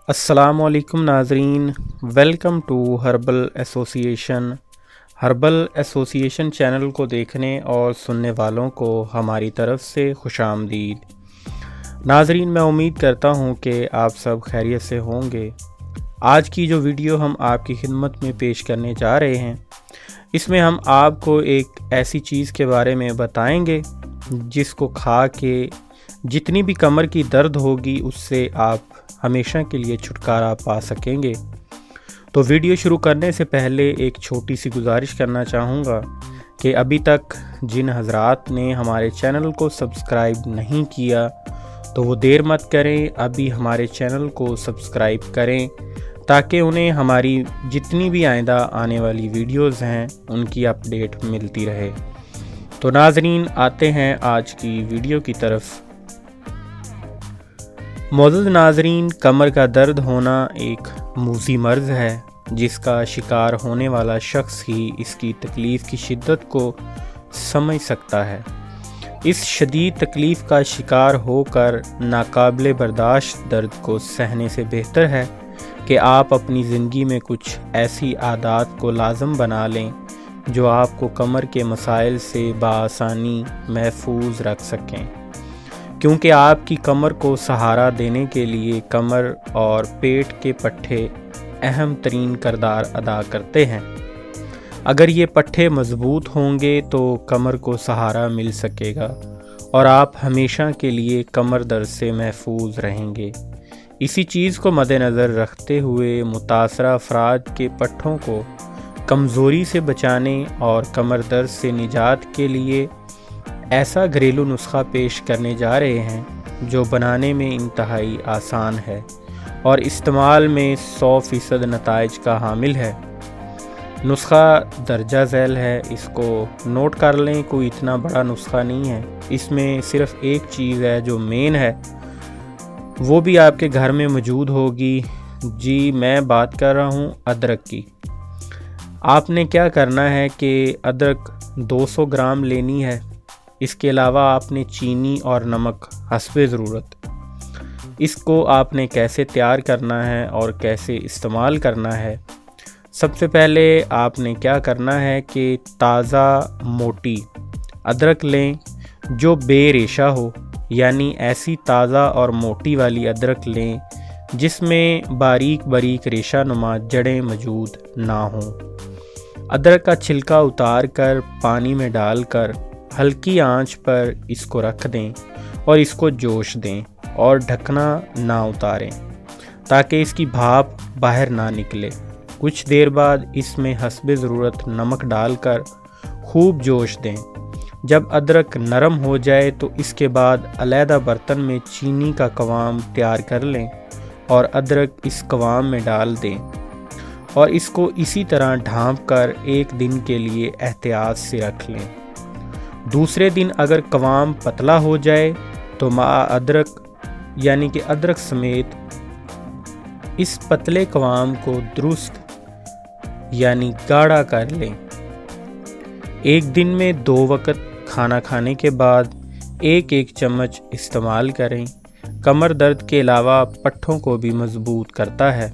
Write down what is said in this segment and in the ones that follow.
السلام علیکم ناظرین، ویلکم ٹو ہربل ایسوسی ایشن چینل کو دیکھنے اور سننے والوں کو ہماری طرف سے خوش آمدید۔ ناظرین، میں امید کرتا ہوں کہ آپ سب خیریت سے ہوں گے۔ آج کی جو ویڈیو ہم آپ کی خدمت میں پیش کرنے جا رہے ہیں، اس میں ہم آپ کو ایک ایسی چیز کے بارے میں بتائیں گے جس کو کھا کے جتنی بھی کمر کی درد ہوگی اس سے آپ ہمیشہ کے لیے چھٹکارا پا سکیں گے۔ تو ویڈیو شروع کرنے سے پہلے ایک چھوٹی سی گزارش کرنا چاہوں گا کہ ابھی تک جن حضرات نے ہمارے چینل کو سبسکرائب نہیں کیا تو وہ دیر مت کریں، ابھی ہمارے چینل کو سبسکرائب کریں تاکہ انہیں ہماری جتنی بھی آئندہ آنے والی ویڈیوز ہیں ان کی اپڈیٹ ملتی رہے۔ تو ناظرین، آتے ہیں آج کی ویڈیو کی طرف۔ معزز ناظرین، کمر کا درد ہونا ایک موذی مرض ہے جس کا شکار ہونے والا شخص ہی اس کی تکلیف کی شدت کو سمجھ سکتا ہے۔ اس شدید تکلیف کا شکار ہو کر ناقابل برداشت درد کو سہنے سے بہتر ہے کہ آپ اپنی زندگی میں کچھ ایسی عادات کو لازم بنا لیں جو آپ کو کمر کے مسائل سے بآسانی محفوظ رکھ سکیں، کیونکہ آپ کی کمر کو سہارا دینے کے لیے کمر اور پیٹ کے پٹھے اہم ترین کردار ادا کرتے ہیں۔ اگر یہ پٹھے مضبوط ہوں گے تو کمر کو سہارا مل سکے گا اور آپ ہمیشہ کے لیے کمر درد سے محفوظ رہیں گے۔ اسی چیز کو مد نظر رکھتے ہوئے متاثرہ افراد کے پٹھوں کو کمزوری سے بچانے اور کمر درد سے نجات کے لیے ایسا گھریلو نسخہ پیش کرنے جا رہے ہیں جو بنانے میں انتہائی آسان ہے اور استعمال میں 100% نتائج کا حامل ہے۔ نسخہ درجہ ذیل ہے، اس کو نوٹ کر لیں، کوئی اتنا بڑا نسخہ نہیں ہے۔ اس میں صرف ایک چیز ہے جو مین ہے، وہ بھی آپ کے گھر میں موجود ہوگی۔ جی، میں بات کر رہا ہوں ادرک کی۔ آپ نے کیا کرنا ہے کہ ادرک 200 گرام لینی ہے۔ اس کے علاوہ آپ نے چینی اور نمک حسب ضرورت۔ اس کو آپ نے کیسے تیار کرنا ہے اور کیسے استعمال کرنا ہے؟ سب سے پہلے آپ نے کیا کرنا ہے کہ تازہ موٹی ادرک لیں جو بے ریشہ ہو، یعنی ایسی تازہ اور موٹی والی ادرک لیں جس میں باریک باریک ریشہ نما جڑیں موجود نہ ہوں۔ ادرک کا چھلکا اتار کر پانی میں ڈال کر ہلکی آنچ پر اس کو رکھ دیں اور اس کو جوش دیں اور ڈھکنا نہ اتاریں تاکہ اس کی بھاپ باہر نہ نکلے۔ کچھ دیر بعد اس میں حسب ضرورت نمک ڈال کر خوب جوش دیں۔ جب ادرک نرم ہو جائے تو اس کے بعد علیحدہ برتن میں چینی کا قوام تیار کر لیں اور ادرک اس قوام میں ڈال دیں اور اس کو اسی طرح ڈھانپ کر ایک دن کے لیے احتیاط سے رکھ لیں۔ دوسرے دن اگر قوام پتلا ہو جائے تو ادرک یعنی کہ ادرک سمیت اس پتلے قوام کو درست یعنی گاڑھا کر لیں۔ ایک دن میں 2 وقت کھانا کھانے کے بعد ایک چمچ استعمال کریں۔ کمر درد کے علاوہ پٹھوں کو بھی مضبوط کرتا ہے۔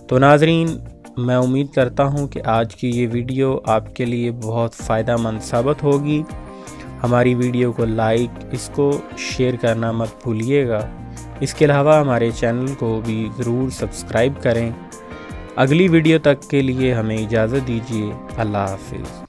تو ناظرین، میں امید کرتا ہوں کہ آج کی یہ ویڈیو آپ کے لیے بہت فائدہ مند ثابت ہوگی۔ ہماری ویڈیو کو لائک، اس کو شیئر کرنا مت بھولیے گا۔ اس کے علاوہ ہمارے چینل کو بھی ضرور سبسکرائب کریں۔ اگلی ویڈیو تک کے لیے ہمیں اجازت دیجیے۔ اللہ حافظ۔